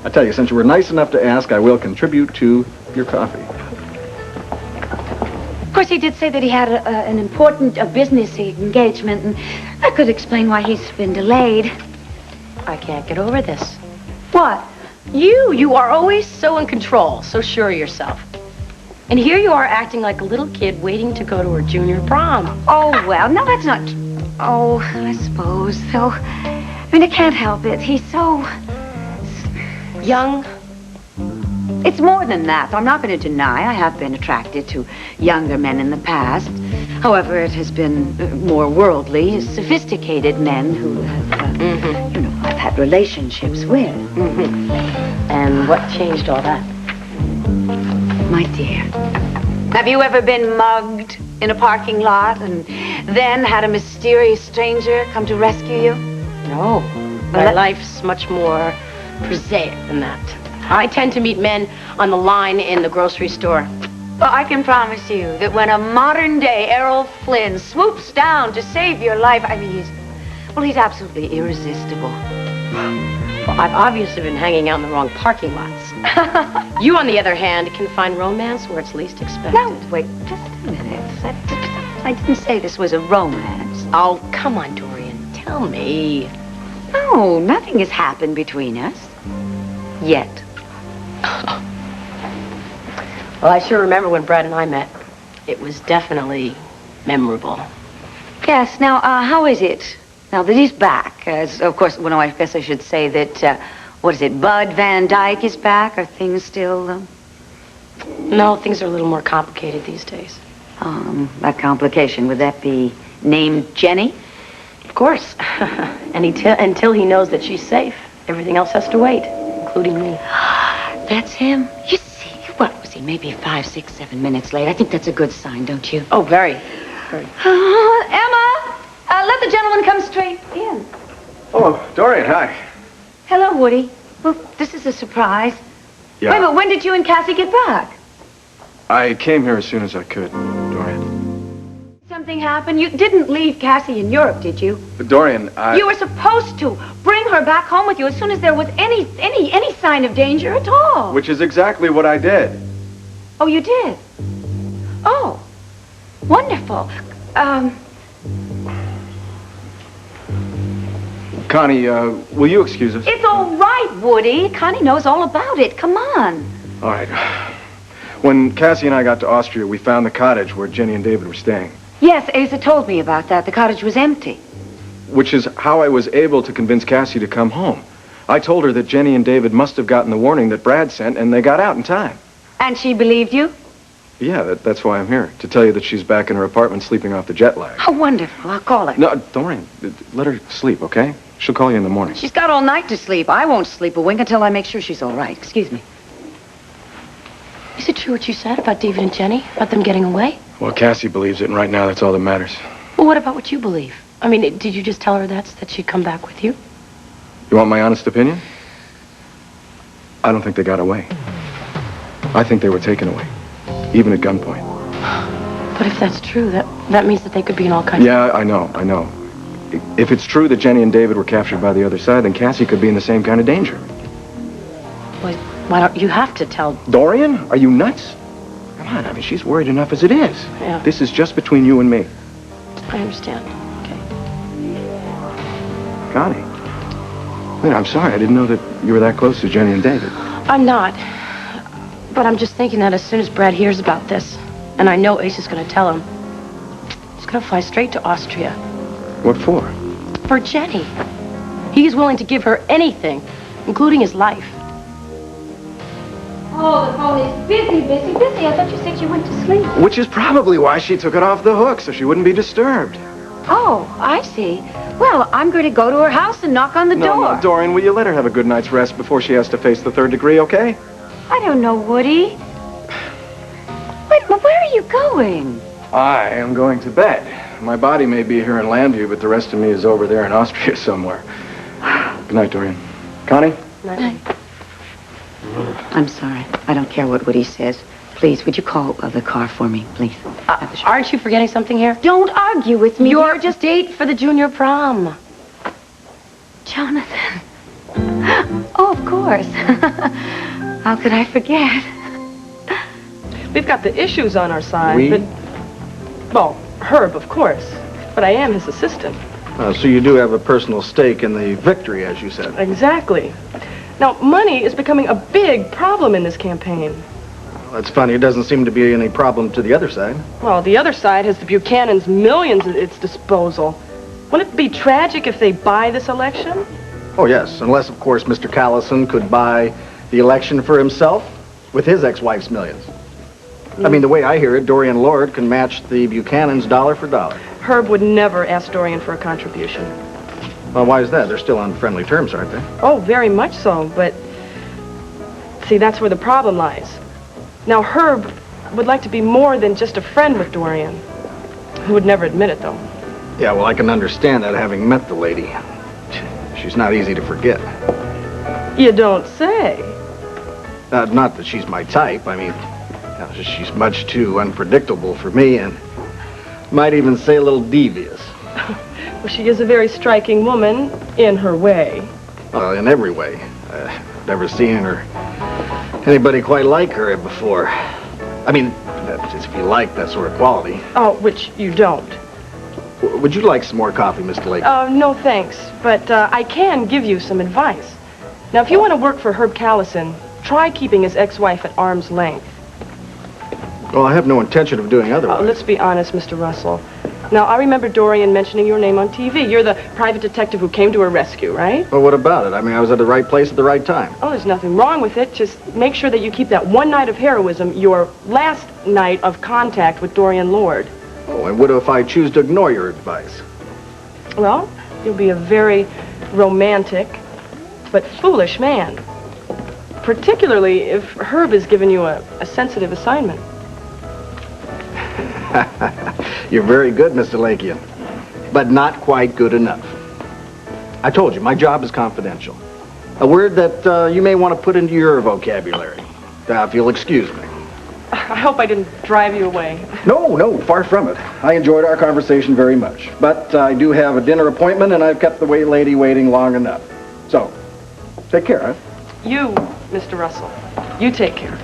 I tell you, since you were nice enough to ask, I will contribute to your coffee. Of course, he did say that he had an important business engagement, and that could explain why he's been delayed. I can't get over this. What? You are always so in control, so sure of yourself. And here you are acting like a little kid waiting to go to her junior prom. Oh, well, no, that's not... Oh, I suppose, though. I mean, I can't help it. He's so... Young? It's more than that. I'm not going to deny I have been attracted to younger men in the past. However, it has been more worldly, sophisticated men who have, you know, I've had relationships with. And what changed all that? My dear, have you ever been mugged in a parking lot and then had a mysterious stranger come to rescue you? No. My life's much more prosaic than that. I tend to meet men on the line in the grocery store. Well, I can promise you that when a modern-day Errol Flynn swoops down to save your life, I mean, he's absolutely irresistible. Well, I've obviously been hanging out in the wrong parking lots. You, on the other hand, can find romance where it's least expected. No, wait, just a minute. I didn't say this was a romance. Oh, come on, Dorian. Tell me. No, nothing has happened between us. Yet. Well, I sure remember when Brad and I met. It was definitely memorable. Yes, now, how is it? Now that he's back, of course, well, no, I guess I should say that, what is it, Bud Van Dyke is back? Are things still, No, things are a little more complicated these days. That complication, would that be named Jenny? Of course. And until he knows that she's safe, everything else has to wait, including me. That's him. You see, what was he, maybe 5, 6, 7 minutes late? I think that's a good sign, don't you? Oh, very, very. Emma! Let the gentleman come straight in. Oh, Dorian, hi. Hello, Woody. Well, this is a surprise. Yeah. Wait, but when did you and Cassie get back? I came here as soon as I could, Dorian. Something happened? You didn't leave Cassie in Europe, did you? But Dorian, You were supposed to bring her back home with you as soon as there was any sign of danger at all. Which is exactly what I did. Oh, you did? Oh, wonderful. Connie, will you excuse us? It's all right, Woody. Connie knows all about it. Come on. All right. When Cassie and I got to Austria, we found the cottage where Jenny and David were staying. Yes, Asa told me about that. The cottage was empty. Which is how I was able to convince Cassie to come home. I told her that Jenny and David must have gotten the warning that Brad sent, and they got out in time. And she believed you? Yeah, that's why I'm here. To tell you that she's back in her apartment sleeping off the jet lag. How wonderful. I'll call her. No, Dorian, let her sleep, okay? She'll call you in the morning. She's got all night to sleep. I won't sleep a wink until I make sure she's all right. Excuse me. Is it true what you said about David and Jenny? About them getting away? Well, Cassie believes it, and right now that's all that matters. Well, what about what you believe? I mean, did you just tell her that she'd come back with you? You want my honest opinion? I don't think they got away. I think they were taken away, even at gunpoint. But if that's true, that means that they could be in all kinds of... Yeah, I know. If it's true that Jenny and David were captured by the other side, then Cassie could be in the same kind of danger. Well, why don't you have to tell... Dorian, are you nuts? Come on, I mean, she's worried enough as it is. Yeah. This is just between you and me. I understand. Okay. Connie. Wait, I'm sorry. I didn't know that you were that close to Jenny and David. I'm not. But I'm just thinking that as soon as Brad hears about this, and I know Ace is going to tell him, he's going to fly straight to Austria. What for? For Jenny. He's willing to give her anything, including his life. Oh, the phone is busy. I thought you said you went to sleep. Which is probably why she took it off the hook, so she wouldn't be disturbed. Oh, I see. Well, I'm going to go to her house and knock on the door. No, Dorian, will you let her have a good night's rest before she has to face the third degree, okay? I don't know, Woody. Wait, but where are you going? I am going to bed. My body may be here in Landview, but the rest of me is over there in Austria somewhere. Good night, Dorian. Connie? Good night. I'm sorry. I don't care what Woody says. Please, would you call the car for me, please? Aren't you forgetting something here? Don't argue with me. Your date for the junior prom. Jonathan. Oh, of course. How could I forget? We've got the issues on our side, We? but... Well, Herb, of course. But I am his assistant. So you do have a personal stake in the victory, as you said. Exactly. Now, money is becoming a big problem in this campaign. Well, that's funny. It doesn't seem to be any problem to the other side. Well, the other side has the Buchanans' millions at its disposal. Wouldn't it be tragic if they buy this election? Oh, yes. Unless, of course, Mr. Callison could buy the election for himself with his ex-wife's millions. I mean, the way I hear it, Dorian Lord can match the Buchanans dollar for dollar. Herb would never ask Dorian for a contribution. Well, why is that? They're still on friendly terms, aren't they? Oh, very much so, but... See, that's where the problem lies. Now, Herb would like to be more than just a friend with Dorian. He would never admit it, though. Yeah, well, I can understand that, having met the lady. She's not easy to forget. You don't say. Not that she's my type. I mean, she's much too unpredictable for me, and might even say a little devious. Well, she is a very striking woman, in her way. Well, in every way. Never seen anybody quite like her before. I mean, that's if you like that sort of quality. Oh, which you don't. Would you like some more coffee, Mr. Lake? No thanks, but I can give you some advice. Now, if you want to work for Herb Callison, try keeping his ex-wife at arm's length. Well, I have no intention of doing otherwise. Let's be honest, Mr. Russell. Now, I remember Dorian mentioning your name on TV. You're the private detective who came to her rescue, right? Well, what about it? I mean, I was at the right place at the right time. Oh, there's nothing wrong with it. Just make sure that you keep that one night of heroism your last night of contact with Dorian Lord. Oh, and what if I choose to ignore your advice? Well, you'll be a very romantic but foolish man. Particularly if Herb has given you a sensitive assignment. You're very good, Mr. Lakian, but not quite good enough. I told you, my job is confidential. A word that you may want to put into your vocabulary. If you'll excuse me. I hope I didn't drive you away. No, far from it. I enjoyed our conversation very much. But I do have a dinner appointment, and I've kept the lady waiting long enough. So, take care, huh? You, Mr. Russell, you take care.